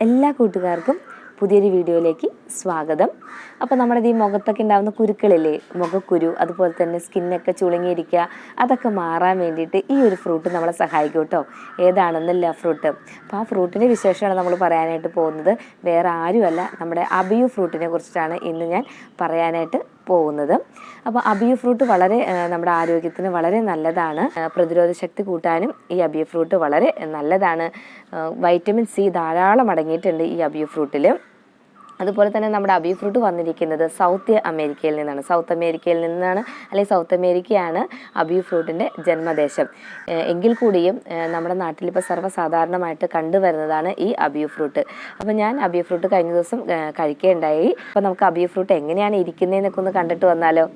എല്ലാ കൂട്ടുകാർക്കും പുതിയൊരു വീഡിയോയിലേക്ക് സ്വാഗതം. അപ്പോൾ നമ്മുടെ ഈ മുഖത്തൊക്കെ ഉണ്ടാകുന്ന കുരുക്കളില്ലേ, മുഖക്കുരു, അതുപോലെ തന്നെ സ്കിന്നൊക്കെ ചുളുങ്ങിയിരിക്കുക, അതൊക്കെ മാറാൻ വേണ്ടിയിട്ട് ഈ ഒരു ഫ്രൂട്ട് നമ്മളെ സഹായിക്കും കേട്ടോ. ഏതാണെന്നല്ല ഫ്രൂട്ട്. അപ്പോൾ ആ ഫ്രൂട്ടിൻ്റെ വിശേഷമാണ് നമ്മൾ പറയാനായിട്ട് പോകുന്നത്. വേറെ ആരുമല്ല, നമ്മുടെ അബിയു ഫ്രൂട്ടിനെ കുറിച്ചിട്ടാണ് ഇന്ന് ഞാൻ പറയാനായിട്ട് പോകുന്നത്. അപ്പോൾ അബിയു ഫ്രൂട്ട് വളരെ നമ്മുടെ ആരോഗ്യത്തിന് വളരെ നല്ലതാണ്. പ്രതിരോധ ശക്തി കൂട്ടാനും ഈ അബിയു ഫ്രൂട്ട് വളരെ നല്ലതാണ്. വൈറ്റമിൻ സി ധാരാളം അടങ്ങിയിട്ടുണ്ട് ഈ അബിയു ഫ്രൂട്ടിൽ. അതുപോലെ തന്നെ നമ്മുടെ അബിയു ഫ്രൂട്ട് വന്നിരിക്കുന്നത് സൗത്ത് അമേരിക്കയിൽ നിന്നാണ്. അല്ലെങ്കിൽ സൗത്ത് അമേരിക്കയാണ് അബിയു ഫ്രൂട്ടിൻ്റെ ജന്മദേശം. എങ്കിൽ കൂടിയും നമ്മുടെ നാട്ടിലിപ്പോൾ സർവ്വസാധാരണമായിട്ട് കണ്ടുവരുന്നതാണ് ഈ അബിയു ഫ്രൂട്ട്. അപ്പോൾ ഞാൻ അബിയു ഫ്രൂട്ട് കഴിഞ്ഞ ദിവസം കഴിക്കുകയുണ്ടായി. അപ്പോൾ നമുക്ക് അബിയു ഫ്രൂട്ട് എങ്ങനെയാണ് ഇരിക്കുന്നതെന്നൊക്കെ ഒന്ന് കണ്ടിട്ട് വന്നാലോ.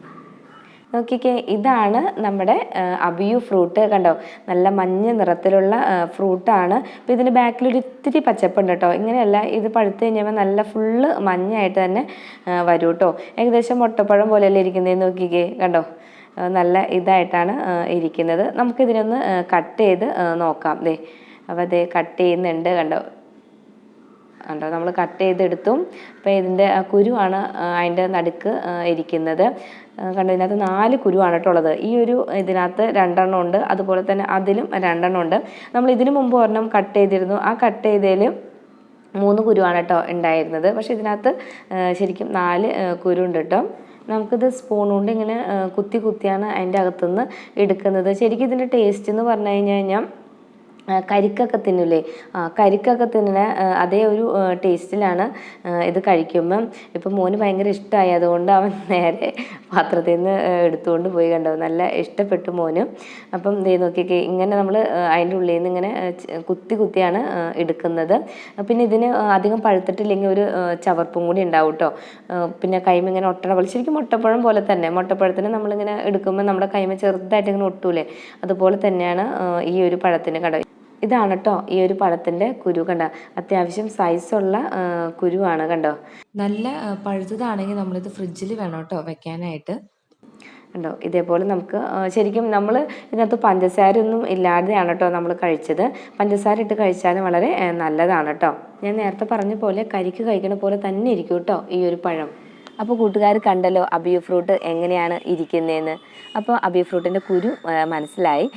നോക്കിക്കേ, ഇതാണ് നമ്മുടെ അബിയു ഫ്രൂട്ട്. കണ്ടോ, നല്ല മഞ്ഞ നിറത്തിലുള്ള ഫ്രൂട്ടാണ്. അപ്പോൾ ഇതിൻ്റെ ബാക്കിലൊരു ഇത്തിരി പച്ചപ്പുണ്ട് കേട്ടോ. ഇങ്ങനെയല്ല, ഇത് പഴുത്ത് കഴിഞ്ഞാൽ നല്ല ഫുള്ള് മഞ്ഞയായിട്ട് തന്നെ വരും കേട്ടോ. ഏകദേശം മുട്ടപ്പഴം പോലെയല്ലേ ഇരിക്കുന്നതെന്ന് നോക്കിക്കേ. കണ്ടോ, നല്ല ഇതായിട്ടാണ് ഇരിക്കുന്നത്. നമുക്കിതിനൊന്ന് കട്ട് ചെയ്ത് നോക്കാം. ദേ, അപ്പോൾ അതേ കട്ട് ചെയ്യുന്നുണ്ട്. കണ്ടോ നമ്മൾ കട്ട് ചെയ്തെടുത്തു. അപ്പോൾ ഇതിൻ്റെ കുരുവാണ് അതിൻ്റെ നടുക്ക് ഇരിക്കുന്നത്. കണ്ടോ, ഇതിനകത്ത് 4 കുരുവാണ് കേട്ടോ ഉള്ളത്. ഈ ഒരു ഇതിനകത്ത് 2 എണ്ണം ഉണ്ട്, അതുപോലെ തന്നെ അതിലും 2 എണ്ണം ഉണ്ട്. നമ്മൾ ഇതിനു മുമ്പ് ഒരെണ്ണം കട്ട് ചെയ്തിരുന്നു. ആ കട്ട് ചെയ്തതിൽ 3 കുരുവാണ് കേട്ടോ ഉണ്ടായിരുന്നത്. പക്ഷേ ഇതിനകത്ത് ശരിക്കും 4 കുരു ഉണ്ട് കേട്ടോ. നമുക്കിത് സ്പൂൺ കൊണ്ട് ഇങ്ങനെ കുത്തിയാണ് അതിൻ്റെ അകത്തുനിന്ന് എടുക്കുന്നത്. ശരിക്കും ഇതിൻ്റെ ടേസ്റ്റ് എന്ന് പറഞ്ഞു കഴിഞ്ഞാൽ കരിക്കൊക്കെ തിന്നില്ലേ, കരിക്കൊക്കെ തിന്നുന്ന അതേ ഒരു ടേസ്റ്റിലാണ് ഇത് കഴിക്കുമ്പം. ഇപ്പം മോന് ഭയങ്കര ഇഷ്ടമായി, അതുകൊണ്ട് അവൻ നേരെ പാത്രത്തിൽ നിന്ന് എടുത്തുകൊണ്ട് പോയി. കണ്ടോ, നല്ല ഇഷ്ടപ്പെട്ടു മോന്. അപ്പം ദേ നോക്കിയൊക്കെ ഇങ്ങനെ നമ്മൾ അതിൻ്റെ ഉള്ളിൽ നിന്ന് ഇങ്ങനെ കുത്തിയാണ് എടുക്കുന്നത്. പിന്നെ ഇതിന് അധികം പഴുത്തിട്ടില്ലെങ്കിൽ ഒരു ചവർപ്പും കൂടി ഉണ്ടാവും കേട്ടോ. പിന്നെ കൈമ ഇങ്ങനെ ഒട്ടണ പോലെ, ശരിക്കും മുട്ടപ്പഴം പോലെ തന്നെ. മുട്ടപ്പഴത്തിന് നമ്മളിങ്ങനെ എടുക്കുമ്പോൾ നമ്മുടെ കൈമ ചെറുതായിട്ട് ഇങ്ങനെ ഒട്ടൂലേ, അതുപോലെ തന്നെയാണ് ഈ ഒരു പഴത്തിന്. കണ്ടോ, ഇതാണ് കേട്ടോ ഈ ഒരു പഴത്തിൻ്റെ കുരു. കണ്ടോ, അത്യാവശ്യം സൈസുള്ള കുരുവാണ്. കണ്ടോ, നല്ല പഴുത്തതാണെങ്കിൽ നമ്മളിത് ഫ്രിഡ്ജിൽ വേണം കേട്ടോ വെക്കാനായിട്ട്. കണ്ടോ, ഇതേപോലെ നമുക്ക് ശരിക്കും നമ്മൾ ഇതിനകത്ത് പഞ്ചസാരയൊന്നും ഇല്ലാതെയാണ് കേട്ടോ നമ്മൾ കഴിച്ചത്. പഞ്ചസാര ഇട്ട് കഴിച്ചാലും വളരെ നല്ലതാണ് കേട്ടോ. ഞാൻ നേരത്തെ പറഞ്ഞ പോലെ കരിക്ക് കഴിക്കണ പോലെ തന്നെ ഇരിക്കും കേട്ടോ ഈ ഒരു പഴം. അപ്പോൾ കൂട്ടുകാർ കണ്ടല്ലോ അബിയു ഫ്രൂട്ട് എങ്ങനെയാണ് ഇരിക്കുന്നതെന്ന്. അപ്പോൾ അബിയു ഫ്രൂട്ടിൻ്റെ കുരു മനസ്സിലായി.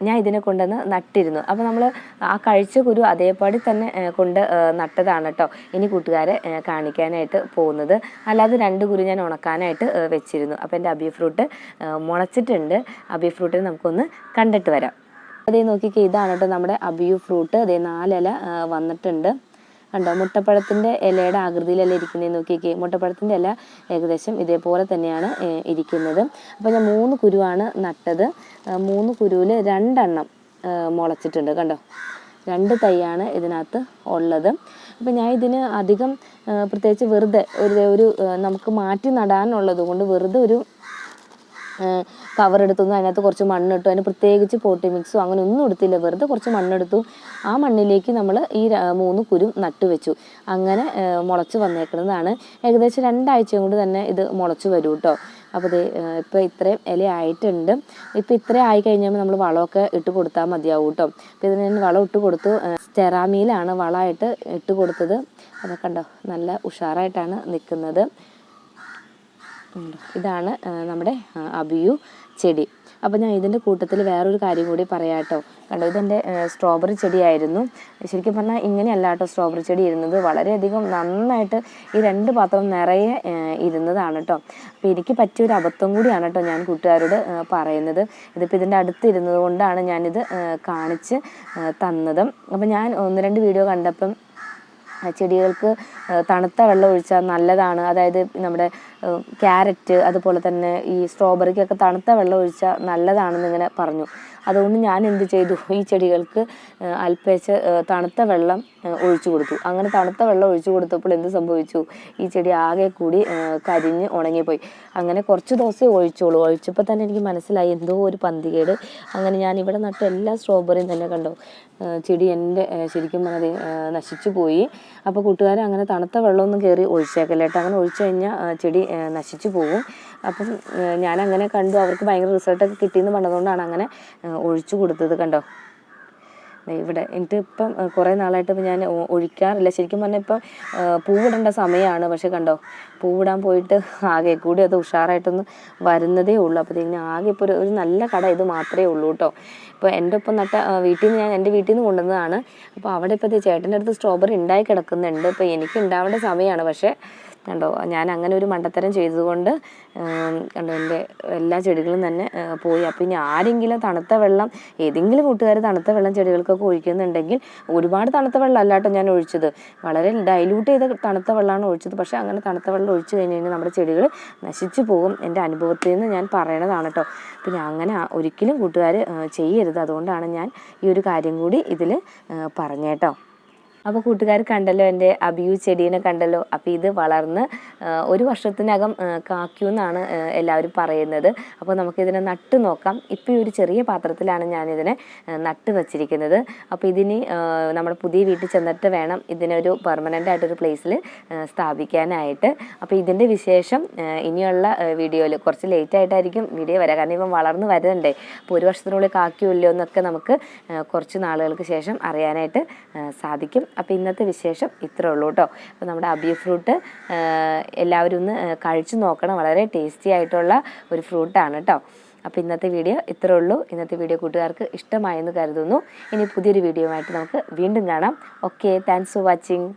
ഞാൻ ഇതിനെ കൊണ്ടുവന്ന് നട്ടിരുന്നു. അപ്പോൾ നമ്മൾ ആ കഴിച്ച കുരു അതേപടി തന്നെ കൊണ്ട് നട്ടതാണ് കേട്ടോ ഇനി കൂട്ടുകാരെ കാണിക്കാനായിട്ട് പോകുന്നത്. അല്ലാതെ 2 കുരു ഞാൻ ഉണക്കാനായിട്ട് വെച്ചിരുന്നു. അപ്പോൾ എൻ്റെ അബിയു ഫ്രൂട്ട് മുളച്ചിട്ടുണ്ട്. അബിയു ഫ്രൂട്ടിനെ നമുക്കൊന്ന് കണ്ടിട്ട് വരാം. അതേ നോക്കിക്കേ, ഇതാണ് കേട്ടോ നമ്മുടെ അബിയു ഫ്രൂട്ട്. അതേ 4 ഇല വന്നിട്ടുണ്ട്. കണ്ടോ, മുട്ടപ്പഴത്തിൻ്റെ ഇലയുടെ ആകൃതിയിലല്ല ഇരിക്കുന്നതെന്ന് നോക്കിക്കേ. മുട്ടപ്പഴത്തിൻ്റെ ഇല ഏകദേശം ഇതേപോലെ തന്നെയാണ് ഇരിക്കുന്നത്. അപ്പോൾ ഞാൻ 3 കുരുവാണ് നട്ടത്. 3 കുരുവിൽ 2 എണ്ണം മുളച്ചിട്ടുണ്ട്. കണ്ടോ, 2 തൈയാണ് ഇതിനകത്ത് ഉള്ളത്. അപ്പോൾ ഞാൻ ഇതിന് അധികം പ്രത്യേകിച്ച് വെറുതെ ഒരു നമുക്ക് മാറ്റി നടാനുള്ളത് കൊണ്ട് വെറുതെ ഒരു കവറെടുത്തു, അതിനകത്ത് കുറച്ച് മണ്ണിട്ടു. അതിന് പ്രത്യേകിച്ച് പോട്ടി മിക്സോ അങ്ങനെ ഒന്നും എടുത്തില്ല, വെറുതെ കുറച്ച് മണ്ണെടുത്തു. ആ മണ്ണിലേക്ക് നമ്മൾ ഈ 3 കുരു നട്ടുവെച്ചു. അങ്ങനെ മുളച്ച് വന്നേക്കുന്നതാണ്. ഏകദേശം 2 ആഴ്ച കൊണ്ട് തന്നെ ഇത് മുളച്ച് വരും കേട്ടോ. അപ്പോൾ ഇത് ഇപ്പോൾ ഇത്രയും ഇല ആയിട്ടുണ്ട്. ഇപ്പോൾ ഇത്രയും ആയി കഴിഞ്ഞാൽ നമ്മൾ വളമൊക്കെ ഇട്ട് കൊടുത്താൽ മതിയാവും കേട്ടോ. അപ്പോൾ ഇതിന് ഞാൻ വളം ഇട്ട് കൊടുത്തു. സ്റ്റെറാമിയിലാണ് വളമായിട്ട് ഇട്ട് കൊടുത്തത്. അതൊക്കെ കണ്ടോ, നല്ല ഉഷാറായിട്ടാണ് നിൽക്കുന്നത്. ഇതാണ് നമ്മുടെ അബിയു ചെടി. അപ്പോൾ ഞാൻ ഇതിൻ്റെ കൂട്ടത്തിൽ വേറൊരു കാര്യം കൂടി പറയാം കേട്ടോ. കണ്ടോ, ഇതെൻ്റെ സ്ട്രോബെറി ചെടിയായിരുന്നു. ശരിക്കും പറഞ്ഞാൽ ഇങ്ങനെയല്ല കേട്ടോ സ്ട്രോബെറി ചെടി ഇരുന്നത്. വളരെയധികം നന്നായിട്ട് ഈ 2 പാത്രം നിറയെ ഇരുന്നതാണ് കേട്ടോ. അപ്പോൾ എനിക്ക് പറ്റിയൊരു അബദ്ധം കൂടിയാണ് കേട്ടോ ഞാൻ കൂട്ടുകാരോട് പറയുന്നത്. ഇതിപ്പോൾ ഇതിൻ്റെ അടുത്ത് ഇരുന്നത് കൊണ്ടാണ് ഞാനിത് കാണിച്ച് തന്നത്. അപ്പോൾ ഞാൻ 1-2 വീഡിയോ കണ്ടപ്പം ചെടികൾക്ക് തണുത്ത വെള്ളം ഒഴിച്ചാൽ നല്ലതാണ്, അതായത് നമ്മുടെ ക്യാരറ്റ് അതുപോലെ തന്നെ ഈ സ്ട്രോബെറിക്കൊക്കെ തണുത്ത വെള്ളം ഒഴിച്ചാൽ നല്ലതാണെന്ന് ഇങ്ങനെ പറഞ്ഞു. അതുകൊണ്ട് ഞാൻ എന്ത് ചെയ്തു, ഈ ചെടികൾക്ക് അല്പേച്ച് തണുത്ത വെള്ളം ഒഴിച്ചു കൊടുത്തു. അങ്ങനെ തണുത്ത വെള്ളം ഒഴിച്ചു കൊടുത്തപ്പോൾ എന്ത് സംഭവിച്ചു, ഈ ചെടി ആകെ കൂടി കരിഞ്ഞ് ഉണങ്ങിപ്പോയി. അങ്ങനെ കുറച്ച് ദിവസമേ ഒഴിച്ചപ്പോൾ തന്നെ എനിക്ക് മനസ്സിലായി എന്തോ ഒരു പന്തികേട്. അങ്ങനെ ഞാൻ ഇവിടെ നട്ട എല്ലാ സ്ട്രോബെറിയും തന്നെ കണ്ടോ ചെടി എൻ്റെ ശരിക്കും പറഞ്ഞത് നശിച്ചു പോയി. അപ്പോൾ കൂട്ടുകാരെ അങ്ങനെ തണുത്ത വെള്ളമൊന്നും കയറി ഒഴിച്ചേക്കല്ലേ കേട്ടോ. അങ്ങനെ ഒഴിച്ചു കഴിഞ്ഞാൽ ചെടി നശിച്ചു പോകും. അപ്പം ഞാനങ്ങനെ കണ്ടു, അവർക്ക് ഭയങ്കര റിസൾട്ടൊക്കെ കിട്ടിയെന്ന് പറഞ്ഞതുകൊണ്ടാണ് അങ്ങനെ ഒഴിച്ചു കൊടുത്തത്. കണ്ടോ, ഇവിടെ എനിക്ക് ഇപ്പം കുറേ നാളായിട്ട് ഇപ്പം ഞാൻ ഒഴിക്കാറില്ല. ശരിക്കും പറഞ്ഞാൽ ഇപ്പം പൂവിടേണ്ട സമയമാണ്. പക്ഷെ കണ്ടോ, പൂവിടാൻ പോയിട്ട് ആകെ കൂടി അത് ഉഷാറായിട്ടൊന്ന് വരുന്നതേ ഉള്ളൂ. അപ്പോഴത്തേക്കിന് ആകെ ഇപ്പോൾ ഒരു നല്ല കട ഇത് മാത്രമേ ഉള്ളൂ കേട്ടോ. ഇപ്പോൾ എൻ്റെ ഒപ്പം നട്ട വീട്ടിൽ നിന്ന് ഞാൻ എൻ്റെ വീട്ടിൽ നിന്ന് കൊണ്ടുവന്നതാണ്. അപ്പോൾ അവിടെ ഇപ്പോൾ ചേട്ടൻ്റെ അടുത്ത് സ്ട്രോബെറി ഉണ്ടായി കിടക്കുന്നുണ്ട്. ഇപ്പോൾ എനിക്ക് ഉണ്ടാവേണ്ട സമയമാണ്. പക്ഷേ കണ്ടോ, ഞാൻ അങ്ങനെ ഒരു മണ്ടത്തരം ചെയ്തതുകൊണ്ട് കണ്ടോ എൻ്റെ എല്ലാ ചെടികളും തന്നെ പോയി. അപ്പോൾ ഇനി ആരെങ്കിലും തണുത്ത വെള്ളം, ഏതെങ്കിലും കൂട്ടുകാർ തണുത്ത വെള്ളം ചെടികൾക്കൊക്കെ ഒഴിക്കുന്നുണ്ടെങ്കിൽ, ഒരുപാട് തണുത്ത വെള്ളം അല്ല കേട്ടോ ഞാൻ ഒഴിച്ചത്, വളരെ ഡൈല്യൂട്ട് ചെയ്ത തണുത്ത വെള്ളമാണ് ഒഴിച്ചത്. പക്ഷേ അങ്ങനെ തണുത്ത വെള്ളം ഒഴിച്ച് കഴിഞ്ഞ് കഴിഞ്ഞാൽ നമ്മുടെ ചെടികൾ നശിച്ചു പോകും. എൻ്റെ അനുഭവത്തിൽ നിന്ന് ഞാൻ പറയണതാണ് കേട്ടോ. പിന്നെ അങ്ങനെ ഒരിക്കലും കൂട്ടുകാർ ചെയ്യരുത്. അതുകൊണ്ടാണ് ഞാൻ ഈ ഒരു കാര്യം കൂടി ഇതിൽ പറഞ്ഞേട്ടോ. അപ്പോൾ കൂട്ടുകാർ കണ്ടല്ലോ എൻ്റെ അബിയു ചെടീനെ കണ്ടല്ലോ. അപ്പോൾ ഇത് വളർന്ന് ഒരു വർഷത്തിനകം കായ്ക്കുമെന്നാണ് എല്ലാവരും പറയുന്നത്. അപ്പോൾ നമുക്കിതിനെ നട്ട് നോക്കാം. ഇപ്പോൾ ഈ ഒരു ചെറിയ പാത്രത്തിലാണ് ഞാനിതിനെ നട്ട് വച്ചിരിക്കുന്നത്. അപ്പോൾ ഇതിന് നമ്മുടെ പുതിയ വീട്ടിൽ ചെന്നിട്ട് വേണം ഇതിനൊരു പെർമനൻ്റ് ആയിട്ടൊരു പ്ലേസിൽ സ്ഥാപിക്കാനായിട്ട്. അപ്പോൾ ഇതിൻ്റെ വിശേഷം ഇനിയുള്ള വീഡിയോയിൽ കുറച്ച് ലേറ്റ് ആയിട്ടായിരിക്കും വീഡിയോ വരാം. കാരണം ഇപ്പം വളർന്ന് വരുന്നുണ്ടേ. അപ്പോൾ ഒരു വർഷത്തിനുള്ളിൽ കായ്ക്കുമല്ലോ എന്നൊക്കെ നമുക്ക് കുറച്ച് നാളുകൾക്ക് ശേഷം അറിയാനായിട്ട് സാധിക്കും. അപ്പോൾ ഇന്നത്തെ വിശേഷം ഇത്രേ ഉള്ളൂ കേട്ടോ. അപ്പോൾ നമ്മുടെ അബിയു ഫ്രൂട്ട് എല്ലാവരും ഒന്ന് കഴിച്ചു നോക്കണം. വളരെ ടേസ്റ്റി ആയിട്ടുള്ള ഒരു ഫ്രൂട്ടാണ് കേട്ടോ. അപ്പോൾ ഇന്നത്തെ വീഡിയോ ഇത്രേ ഉള്ളൂ. ഇന്നത്തെ വീഡിയോ കൂട്ടുകാർക്ക് ഇഷ്ടമായെന്ന് കരുതുന്നു. ഇനി പുതിയൊരു വീഡിയോ ആയിട്ട് നമുക്ക് വീണ്ടും കാണാം. Okay, thanks for watching.